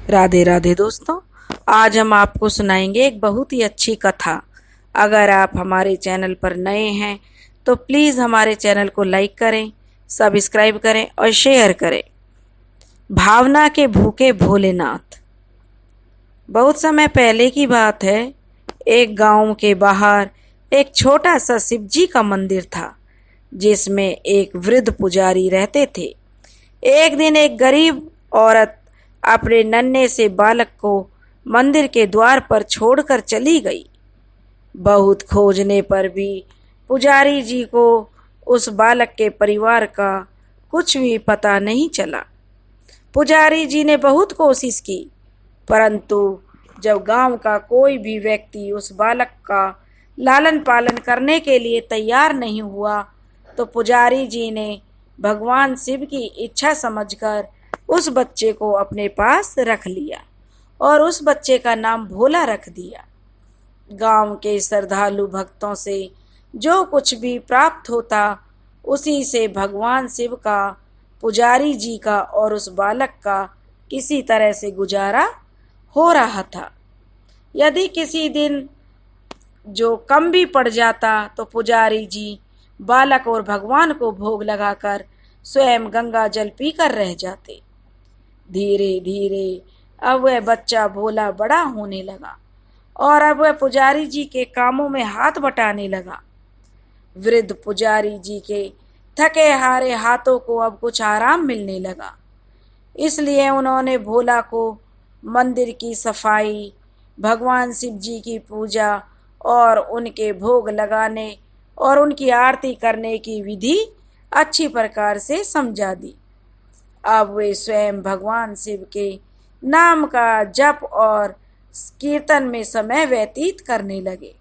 राधे राधे दोस्तों। आज हम आपको सुनाएंगे एक बहुत ही अच्छी कथा। अगर आप हमारे चैनल पर नए हैं तो प्लीज़ हमारे चैनल को लाइक करें, सब्सक्राइब करें और शेयर करें। भावना के भूखे भोलेनाथ। बहुत समय पहले की बात है। एक गांव के बाहर एक छोटा सा शिव जी का मंदिर था, जिसमें एक वृद्ध पुजारी रहते थे। एक दिन एक गरीब औरत अपने नन्हे से बालक को मंदिर के द्वार पर छोड़कर चली गई। बहुत खोजने पर भी पुजारी जी को उस बालक के परिवार का कुछ भी पता नहीं चला। पुजारी जी ने बहुत कोशिश की, परंतु जब गांव का कोई भी व्यक्ति उस बालक का लालन पालन करने के लिए तैयार नहीं हुआ, तो पुजारी जी ने भगवान शिव की इच्छा समझकर उस बच्चे को अपने पास रख लिया और उस बच्चे का नाम भोला रख दिया। गांव के श्रद्धालु भक्तों से जो कुछ भी प्राप्त होता, उसी से भगवान शिव का, पुजारी जी का और उस बालक का किसी तरह से गुजारा हो रहा था। यदि किसी दिन जो कम भी पड़ जाता तो पुजारी जी बालक और भगवान को भोग लगाकर स्वयं गंगा जल पीकर रह जाते। धीरे धीरे अब वह बच्चा भोला बड़ा होने लगा और अब वह पुजारी जी के कामों में हाथ बटाने लगा। वृद्ध पुजारी जी के थके हारे हाथों को अब कुछ आराम मिलने लगा, इसलिए उन्होंने भोला को मंदिर की सफाई, भगवान शिव जी की पूजा और उनके भोग लगाने और उनकी आरती करने की विधि अच्छी प्रकार से समझा दी। अब वे स्वयं भगवान शिव के नाम का जप और कीर्तन में समय व्यतीत करने लगे।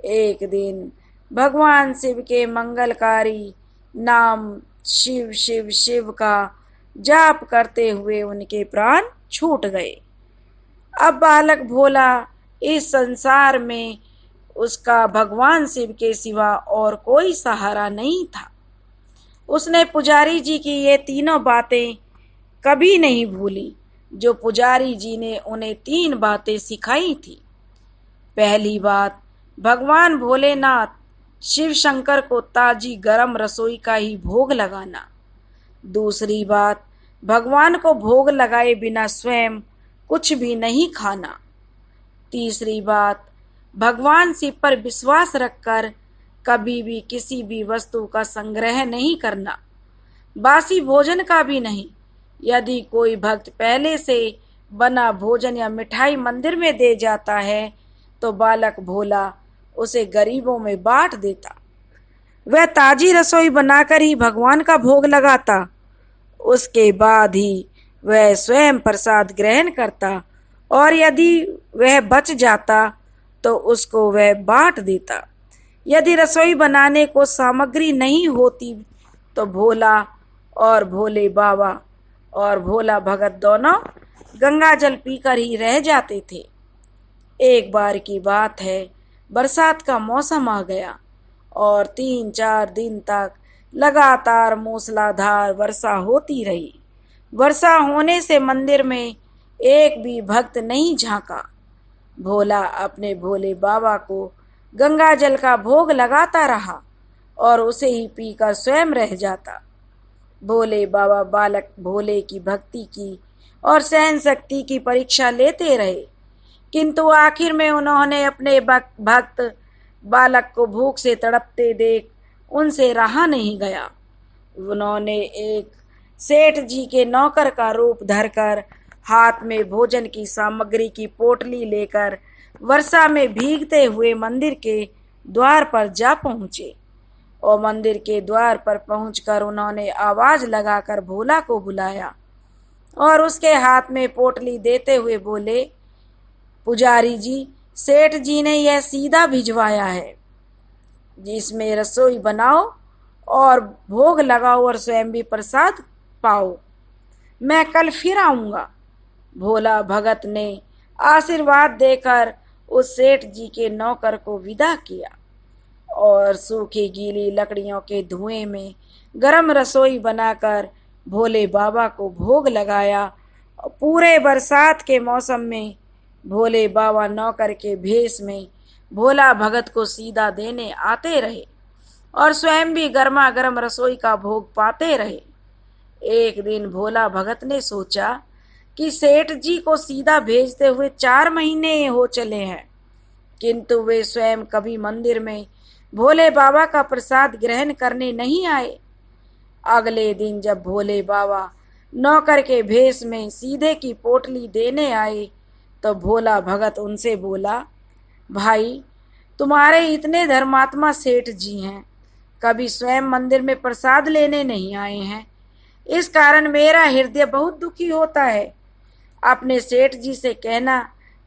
एक दिन भगवान शिव के मंगलकारी नाम शिव शिव शिव का जाप करते हुए उनके प्राण छूट गए। अब बालक भोला इस संसार में उसका भगवान शिव के सिवा और कोई सहारा नहीं था। उसने पुजारी जी की ये तीनों बातें कभी नहीं भूली, जो पुजारी जी ने उन्हें 3 बातें सिखाई थी। पहली बात, भगवान भोलेनाथ शिव शंकर को ताजी गरम रसोई का ही भोग लगाना। दूसरी बात, भगवान को भोग लगाए बिना स्वयं कुछ भी नहीं खाना। तीसरी बात, भगवान शिव पर विश्वास रखकर कभी भी किसी भी वस्तु का संग्रह नहीं करना, बासी भोजन का भी नहीं। यदि कोई भक्त पहले से बना भोजन या मिठाई मंदिर में दे जाता है तो बालक भोला उसे गरीबों में बांट देता। वह ताजी रसोई बनाकर ही भगवान का भोग लगाता। उसके बाद ही वह स्वयं प्रसाद ग्रहण करता और यदि वह बच जाता तो उसको वह बांट देता। यदि रसोई बनाने को सामग्री नहीं होती तो भोला और भोले बाबा और भोला भगत दोनों गंगा जल पीकर ही रह जाते थे। एक बार की बात है, बरसात का मौसम आ गया और 3-4 दिन तक लगातार मूसलाधार वर्षा होती रही। वर्षा होने से मंदिर में एक भी भक्त नहीं झांका। भोला अपने भोले बाबा को गंगा जल का भोग लगाता रहा और उसे ही पीकर स्वयं रह जाता। भोले बाबा बालक भोले की भक्ति की और सहन शक्ति की परीक्षा लेते रहे, किंतु आखिर में उन्होंने अपने भक्त बालक को भूख से तड़पते देख उनसे रहा नहीं गया। उन्होंने एक सेठ जी के नौकर का रूप धरकर हाथ में भोजन की सामग्री की पोटली लेकर वर्षा में भीगते हुए मंदिर के द्वार पर जा पहुँचे और मंदिर के द्वार पर पहुंचकर उन्होंने आवाज लगाकर भोला को बुलाया और उसके हाथ में पोटली देते हुए बोले, पुजारी जी, सेठ जी ने यह सीधा भिजवाया है, जिसमें रसोई बनाओ और भोग लगाओ और स्वयं भी प्रसाद पाओ। मैं कल फिर आऊँगा। भोला भगत ने आशीर्वाद देकर उस सेठ जी के नौकर को विदा किया और सूखी गीली लकड़ियों के धुएं में गरम रसोई बनाकर भोले बाबा को भोग लगाया पूरे बरसात के मौसम में भोले बाबा नौकर के भेष में भोला भगत को सीधा देने आते रहे और स्वयं भी गर्मा गर्म रसोई का भोग पाते रहे। एक दिन भोला भगत ने सोचा कि सेठ जी को सीधा भेजते हुए 4 महीने हो चले हैं, किंतु वे स्वयं कभी मंदिर में भोले बाबा का प्रसाद ग्रहण करने नहीं आए। अगले दिन जब भोले बाबा नौकर के भेष में सीधे की पोटली देने आए तो भोला भगत उनसे बोला, भाई, तुम्हारे इतने धर्मात्मा सेठ जी हैं, कभी स्वयं मंदिर में प्रसाद लेने नहीं आए हैं, इस कारण मेरा हृदय बहुत दुखी होता है। अपने सेठ जी से कहना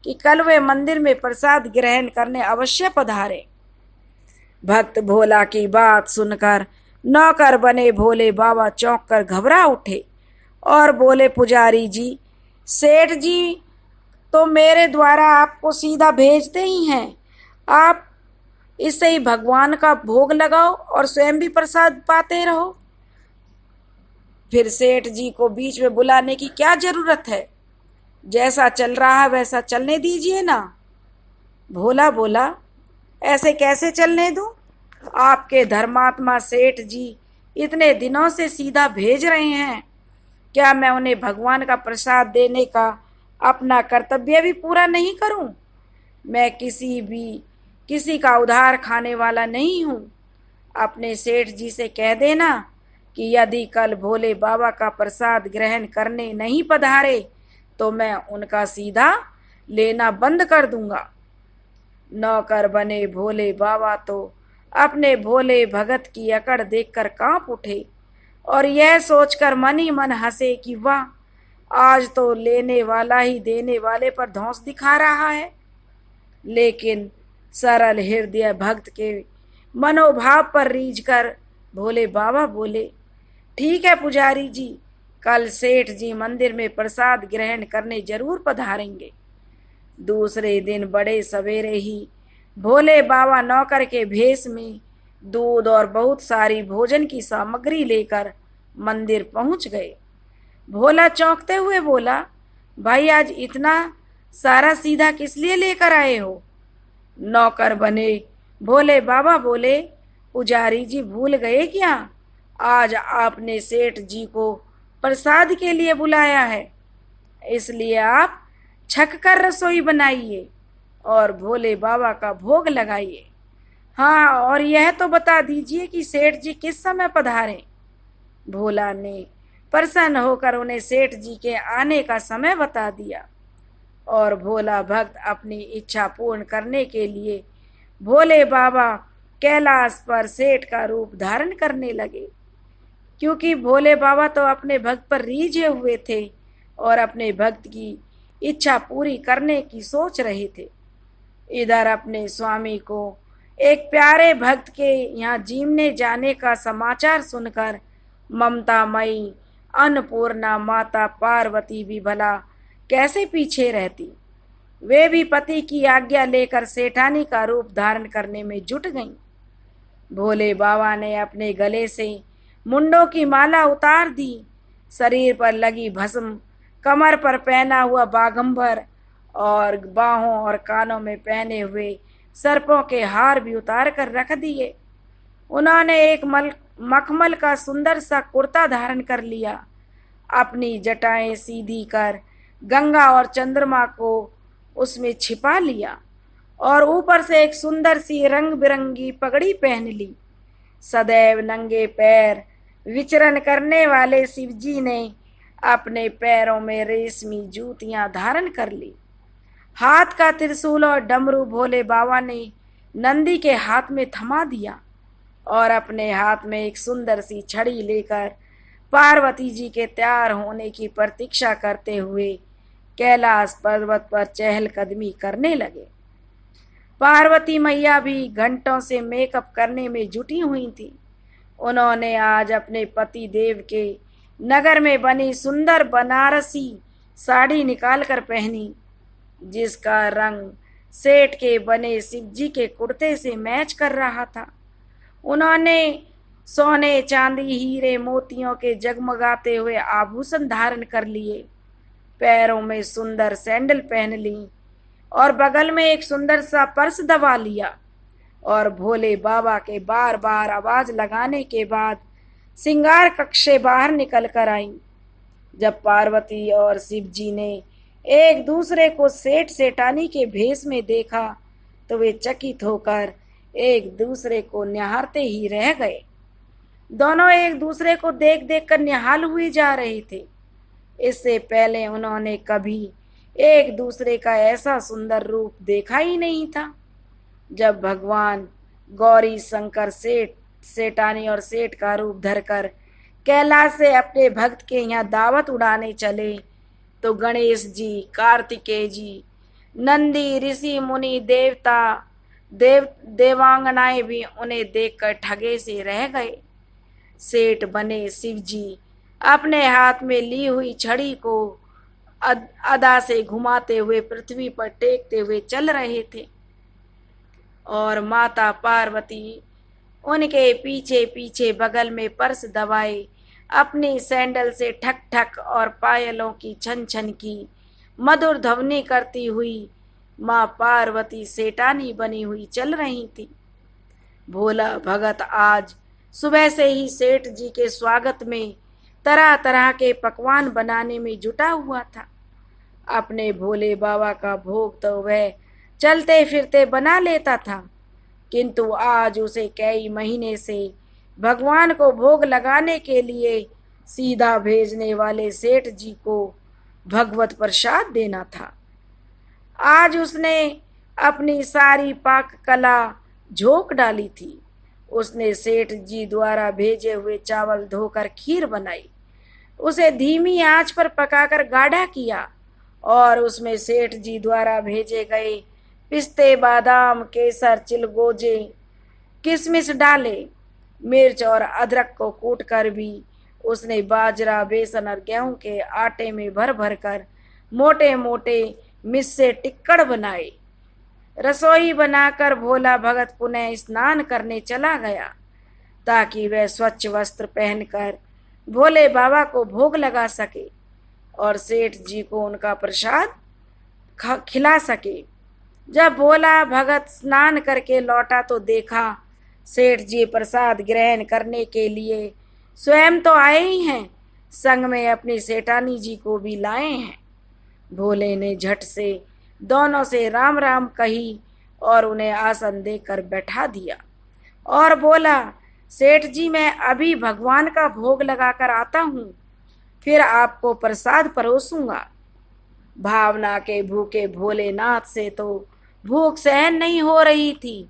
कि कल वे मंदिर में प्रसाद ग्रहण करने अवश्य पधारे। भक्त भोला की बात सुनकर नौकर बने भोले बाबा चौंक कर घबरा उठे और बोले, पुजारी जी, सेठ जी तो मेरे द्वारा आपको सीधा भेजते ही हैं, आप इससे ही भगवान का भोग लगाओ और स्वयं भी प्रसाद पाते रहो। फिर सेठ जी को बीच में बुलाने की क्या जरूरत है, जैसा चल रहा है वैसा चलने दीजिए ना। भोला बोला, ऐसे कैसे चलने दूं? आपके धर्मात्मा सेठ जी इतने दिनों से सीधा भेज रहे हैं, क्या मैं उन्हें भगवान का प्रसाद देने का अपना कर्तव्य भी पूरा नहीं करूं? मैं किसी का उधार खाने वाला नहीं हूं। अपने सेठ जी से कह देना कि यदि कल भोले बाबा का प्रसाद ग्रहण करने नहीं पधारे तो मैं उनका सीधा लेना बंद कर दूंगा। नौकर बने भोले बाबा तो अपने भोले भगत की अकड़ देखकर कांप उठे और यह सोचकर मन ही मन हंसे कि वाह, आज तो लेने वाला ही देने वाले पर धौंस दिखा रहा है। लेकिन सरल हृदय भक्त के मनोभाव पर रीझकर भोले बाबा बोले, ठीक है पुजारी जी, कल सेठ जी मंदिर में प्रसाद ग्रहण करने जरूर पधारेंगे। दूसरे दिन बड़े सवेरे ही भोले बाबा नौकर के भेष में दूध और बहुत सारी भोजन की सामग्री लेकर मंदिर पहुंच गए। भोला चौंकते हुए बोला, भाई, आज इतना सारा सीधा किस लिए लेकर आए हो? नौकर बने भोले बाबा बोले, पुजारी जी भूल गए क्या, आज आपने सेठ जी को प्रसाद के लिए बुलाया है, इसलिए आप छक कर रसोई बनाइए और भोले बाबा का भोग लगाइए। हाँ, और यह तो बता दीजिए कि सेठ जी किस समय पधारें। भोला ने प्रसन्न होकर उन्हें सेठ जी के आने का समय बता दिया और भोला भक्त अपनी इच्छा पूर्ण करने के लिए भोले बाबा कैलाश पर सेठ का रूप धारण करने लगे, क्योंकि भोले बाबा तो अपने भक्त पर रीझे हुए थे और अपने भक्त की इच्छा पूरी करने की सोच रहे थे। इधर अपने स्वामी को एक प्यारे भक्त के यहाँ जीमने जाने का समाचार सुनकर ममतामयी अन्नपूर्णा माता पार्वती भी भला कैसे पीछे रहती। वे भी पति की आज्ञा लेकर सेठानी का रूप धारण करने में जुट गईं। भोले बाबा ने अपने गले से मुंडों की माला उतार दी, शरीर पर लगी भस्म, कमर पर पहना हुआ बागंबर और बाहों और कानों में पहने हुए सर्पों के हार भी उतार कर रख दिए। उन्होंने एक मखमल का सुंदर सा कुर्ता धारण कर लिया, अपनी जटाएं सीधी कर गंगा और चंद्रमा को उसमें छिपा लिया और ऊपर से एक सुंदर सी रंग बिरंगी पगड़ी पहन ली। सदैव नंगे पैर विचरण करने वाले शिवजी ने अपने पैरों में रेशमी जूतियां धारण कर ली। हाथ का त्रिशूल और डमरू भोले बाबा ने नंदी के हाथ में थमा दिया और अपने हाथ में एक सुंदर सी छड़ी लेकर पार्वती जी के तैयार होने की प्रतीक्षा करते हुए कैलाश पर्वत पर चहलकदमी करने लगे। पार्वती मैया भी घंटों से मेकअप करने में जुटी हुई थी। उन्होंने आज अपने पति देव के नगर में बनी सुंदर बनारसी साड़ी निकालकर पहनी, जिसका रंग सेठ के बने शिवजी के कुर्ते से मैच कर रहा था। उन्होंने सोने चांदी हीरे मोतियों के जगमगाते हुए आभूषण धारण कर लिए। पैरों में सुंदर सैंडल पहन ली और बगल में एक सुंदर सा पर्स दबा लिया और भोले बाबा के बार बार आवाज लगाने के बाद श्रृंगार कक्ष से बाहर निकल कर आई। जब पार्वती और शिव जी ने एक दूसरे को सेठ सेठानी के भेष में देखा तो वे चकित होकर एक दूसरे को निहारते ही रह गए। दोनों एक दूसरे को देख देख कर निहाल हुए जा रहे थे। इससे पहले उन्होंने कभी एक दूसरे का ऐसा सुंदर रूप देखा ही नहीं था। जब भगवान गौरी शंकर सेठानी और सेठ का रूप धरकर कैलाश से अपने भक्त के यहाँ दावत उड़ाने चले तो गणेश जी, कार्तिकेय जी, नंदी, ऋषि मुनि, देवांगनाएं भी उन्हें देखकर ठगे से रह गए। सेठ बने शिव जी अपने हाथ में ली हुई छड़ी को अदा से घुमाते हुए पृथ्वी पर टेकते हुए चल रहे थे और माता पार्वती उनके पीछे पीछे बगल में पर्स दबाए अपनी सैंडल से ठक ठक और पायलों की छन छन की मधुर ध्वनि करती हुई माँ पार्वती सेठानी बनी हुई चल रही थी। भोला भगत आज सुबह से ही सेठ जी के स्वागत में तरह तरह के पकवान बनाने में जुटा हुआ था। अपने भोले बाबा का भोग तो वह चलते फिरते बना लेता था, किंतु आज उसे कई महीने से भगवान को भोग लगाने के लिए सीधा भेजने वाले सेठ जी को भगवत प्रसाद देना था। आज उसने अपनी सारी पाक कला झोंक डाली थी। उसने सेठ जी द्वारा भेजे हुए चावल धोकर खीर बनाई, उसे धीमी आंच पर पकाकर गाढ़ा किया और उसमें सेठ जी द्वारा भेजे गए पिस्ते, बादाम, केसर, चिलगोजे, किशमिश डाले। मिर्च और अदरक को कूटकर भी उसने बाजरा, बेसन और गेहूं के आटे में भर भर कर मोटे मोटे मिस्से टिक्कड़ बनाए। रसोई बनाकर भोला भगत पुनः स्नान करने चला गया ताकि वह स्वच्छ वस्त्र पहनकर भोले बाबा को भोग लगा सके और सेठ जी को उनका प्रसाद खिला सके। जब भोला भगत स्नान करके लौटा तो देखा सेठ जी प्रसाद ग्रहण करने के लिए स्वयं तो आए ही हैं, संग में अपनी सेठानी जी को भी लाए हैं। भोले ने झट से दोनों से राम राम कही और उन्हें आसन देकर बैठा दिया और बोला, सेठ जी मैं अभी भगवान का भोग लगाकर आता हूँ, फिर आपको प्रसाद परोसूंगा। भावना के भूखे भोलेनाथ से तो भूख सहन नहीं हो रही थी,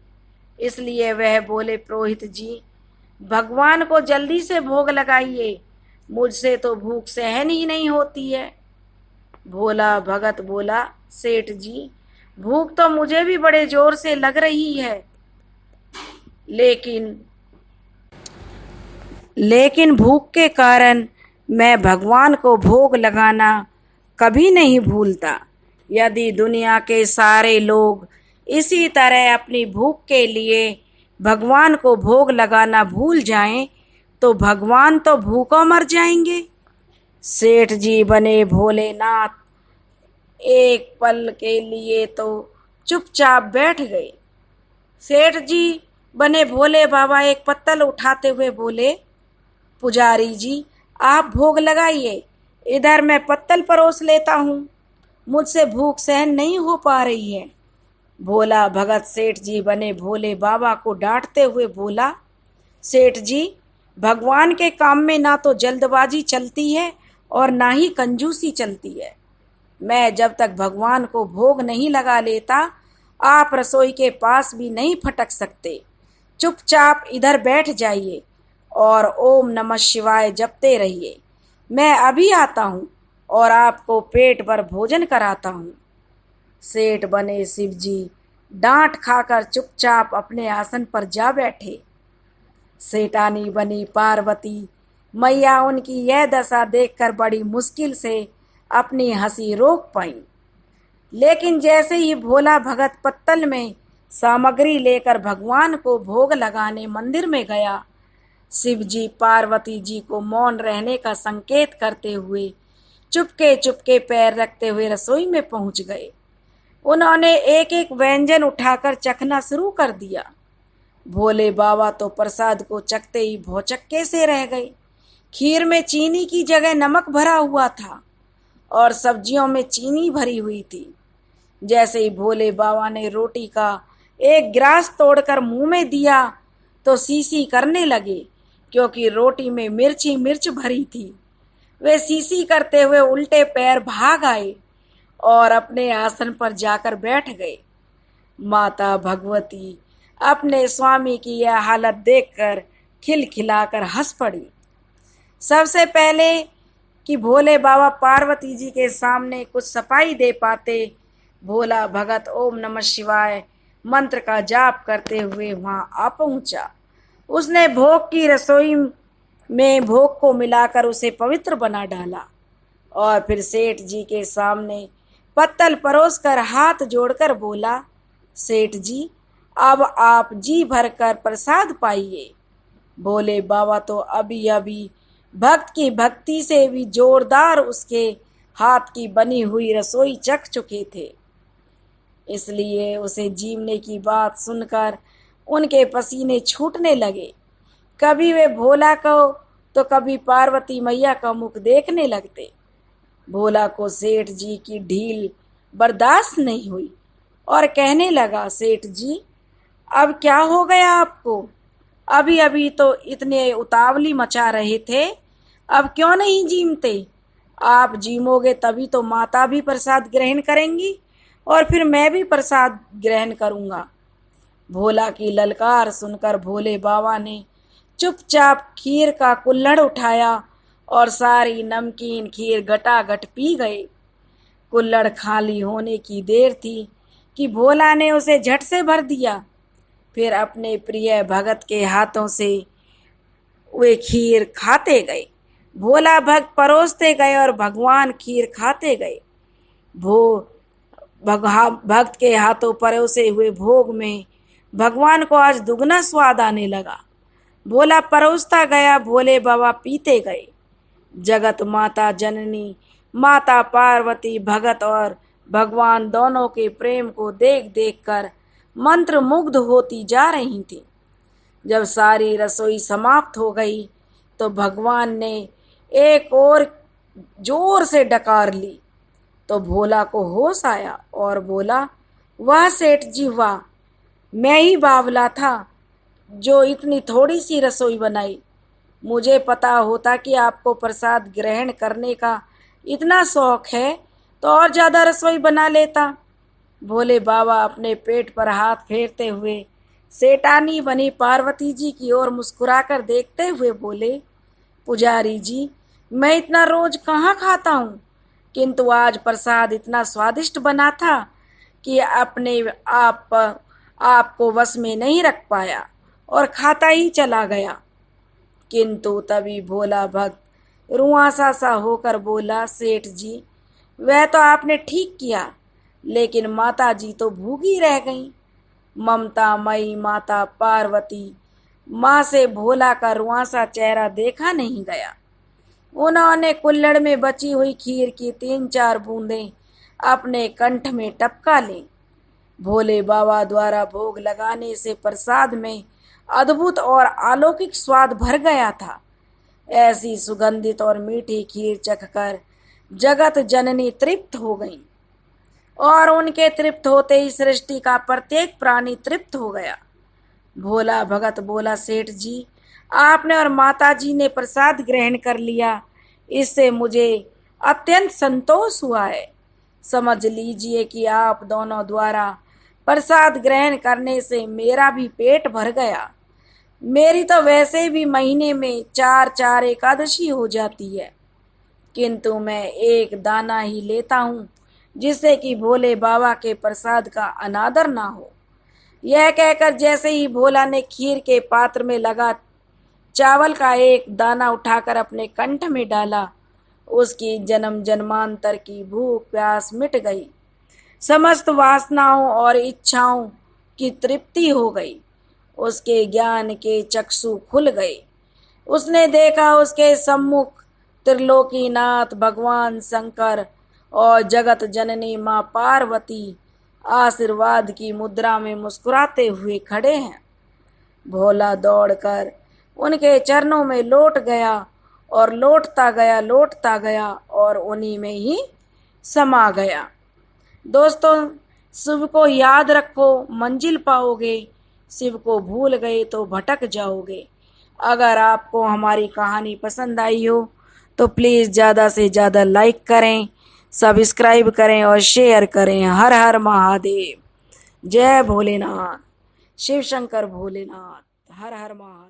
इसलिए वह बोले, पुरोहित जी भगवान को जल्दी से भोग लगाइए, मुझसे तो भूख सहन ही नहीं होती है। भोला भगत बोला, सेठ जी भूख तो मुझे भी बड़े जोर से लग रही है, लेकिन भूख के कारण मैं भगवान को भोग लगाना कभी नहीं भूलता। यदि दुनिया के सारे लोग इसी तरह अपनी भूख के लिए भगवान को भोग लगाना भूल जाएं, तो भगवान तो भूखों मर जाएंगे। सेठ जी बने भोलेनाथ एक पल के लिए तो चुपचाप बैठ गए। सेठ जी बने भोले बाबा एक पत्तल उठाते हुए बोले, पुजारी जी आप भोग लगाइए, इधर मैं पत्तल परोस लेता हूँ, मुझसे भूख सहन नहीं हो पा रही है। भोला भगत सेठ जी बने भोले बाबा को डांटते हुए बोला, सेठ जी भगवान के काम में ना तो जल्दबाजी चलती है और ना ही कंजूसी चलती है। मैं जब तक भगवान को भोग नहीं लगा लेता आप रसोई के पास भी नहीं फटक सकते। चुपचाप इधर बैठ जाइए और ओम नमः शिवाय जपते रहिए। मैं अभी आता हूँ और आपको पेट भर भोजन कराता हूँ। सेठ बने शिव जी डांट खाकर चुपचाप अपने आसन पर जा बैठे। सेठानी बनी पार्वती मैया उनकी यह दशा देखकर बड़ी मुश्किल से अपनी हंसी रोक पाई, लेकिन जैसे ही भोला भगत पत्तल में सामग्री लेकर भगवान को भोग लगाने मंदिर में गया, शिव जी पार्वती जी को मौन रहने का संकेत करते हुए चुपके चुपके पैर रखते हुए रसोई में पहुंच गए। उन्होंने एक एक व्यंजन उठाकर चखना शुरू कर दिया। भोले बाबा तो प्रसाद को चखते ही भौचक्के से रह गए। खीर में चीनी की जगह नमक भरा हुआ था और सब्जियों में चीनी भरी हुई थी। जैसे ही भोले बाबा ने रोटी का एक गिलास तोड़कर मुंह में दिया तो सीसी करने लगे, क्योंकि रोटी में मिर्च ही मिर्च भरी थी। वे सीसी करते हुए उल्टे पैर भाग आए और अपने आसन पर जाकर बैठ गए। माता भगवती अपने स्वामी की यह हालत देखकर खिलखिलाकर हंस पड़ी। सबसे पहले कि भोले बाबा पार्वती जी के सामने कुछ सफाई दे पाते, भोला भगत ओम नमः शिवाय मंत्र का जाप करते हुए वहां आ पहुंचा। उसने भोग की रसोई में भोग को मिलाकर उसे पवित्र बना डाला और फिर सेठ जी के सामने पत्तल परोसकर हाथ जोड़कर बोला, सेठ जी अब आप जी भरकर प्रसाद पाइए। भोले बाबा तो अभी अभी भक्त की भक्ति से भी जोरदार उसके हाथ की बनी हुई रसोई चख चुके थे, इसलिए उसे जीवने की बात सुनकर उनके पसीने छूटने लगे। कभी वे भोला को तो कभी पार्वती मैया का मुख देखने लगते। भोला को सेठ जी की ढील बर्दाश्त नहीं हुई और कहने लगा, सेठ जी अब क्या हो गया आपको? अभी अभी तो इतने उतावली मचा रहे थे, अब क्यों नहीं जीमते? आप जीमोगे तभी तो माता भी प्रसाद ग्रहण करेंगी और फिर मैं भी प्रसाद ग्रहण करूंगा। भोला की ललकार सुनकर भोले बाबा ने चुपचाप खीर का कुल्हड़ उठाया और सारी नमकीन खीर गटागट पी गए। कुल्हड़ खाली होने की देर थी कि भोला ने उसे झट से भर दिया। फिर अपने प्रिय भगत के हाथों से वे खीर खाते गए। भोला भक्त परोसते गए और भगवान खीर खाते गए। भक्त के हाथों परोसे हुए भोग में भगवान को आज दुगना स्वाद आने लगा। भोला परोसता गया, भोले बाबा पीते गए। जगत माता जननी माता पार्वती भगत और भगवान दोनों के प्रेम को देख देख कर मंत्र मुग्ध होती जा रही थी। जब सारी रसोई समाप्त हो गई तो भगवान ने एक और जोर से डकार ली तो भोला को होश आया और बोला, वाह सेठ जी वाह, मैं ही बावला था जो इतनी थोड़ी सी रसोई बनाई। मुझे पता होता कि आपको प्रसाद ग्रहण करने का इतना शौक है तो और ज़्यादा रसोई बना लेता। भोले बाबा अपने पेट पर हाथ फेरते हुए सेठानी बनी पार्वती जी की ओर मुस्कुराकर देखते हुए बोले, पुजारी जी मैं इतना रोज कहाँ खाता हूँ, किंतु आज प्रसाद इतना स्वादिष्ट बना था कि अपने आपको वश में नहीं रख पाया और खाता ही चला गया। किंतु तभी भोला भक्त रुआंसा सा होकर बोला, सेठ जी वह तो आपने ठीक किया, लेकिन माता जी तो भूखी रह गईं। ममता मई माता पार्वती माँ से भोला का रुआंसा चेहरा देखा नहीं गया। उन्होंने कुल्हड़ में बची हुई खीर की 3-4 बूंदें अपने कंठ में टपका ली। भोले बाबा द्वारा भोग लगाने से प्रसाद में अद्भुत और अलौकिक स्वाद भर गया था। ऐसी सुगंधित और मीठी खीर चखकर जगत जननी तृप्त हो गई और उनके तृप्त होते ही सृष्टि का प्रत्येक प्राणी तृप्त हो गया। भोला भगत बोला, सेठ जी आपने और माता जी ने प्रसाद ग्रहण कर लिया, इससे मुझे अत्यंत संतोष हुआ है। समझ लीजिए कि आप दोनों द्वारा प्रसाद ग्रहण करने से मेरा भी पेट भर गया। मेरी तो वैसे भी महीने में 4-4 एकादशी हो जाती है, किंतु मैं एक दाना ही लेता हूँ जिससे कि भोले बाबा के प्रसाद का अनादर ना हो। यह कहकर जैसे ही भोला ने खीर के पात्र में लगा चावल का एक दाना उठाकर अपने कंठ में डाला, उसकी जन्म जन्मांतर की भूख प्यास मिट गई। समस्त वासनाओं और इच्छाओं की तृप्ति हो गई। उसके ज्ञान के चक्षु खुल गए। उसने देखा उसके सम्मुख त्रिलोकीनाथ भगवान शंकर और जगत जननी माँ पार्वती आशीर्वाद की मुद्रा में मुस्कुराते हुए खड़े हैं। भोला दौड़कर उनके चरणों में लौट गया और लौटता गया और उन्हीं में ही समा गया। दोस्तों, शिव को याद रखो, मंजिल पाओगे। शिव को भूल गए तो भटक जाओगे। अगर आपको हमारी कहानी पसंद आई हो तो प्लीज़ ज़्यादा से ज़्यादा लाइक करें, सब्सक्राइब करें और शेयर करें। हर हर महादेव। जय भोलेनाथ, शिव शंकर भोलेनाथ। हर हर महादेव।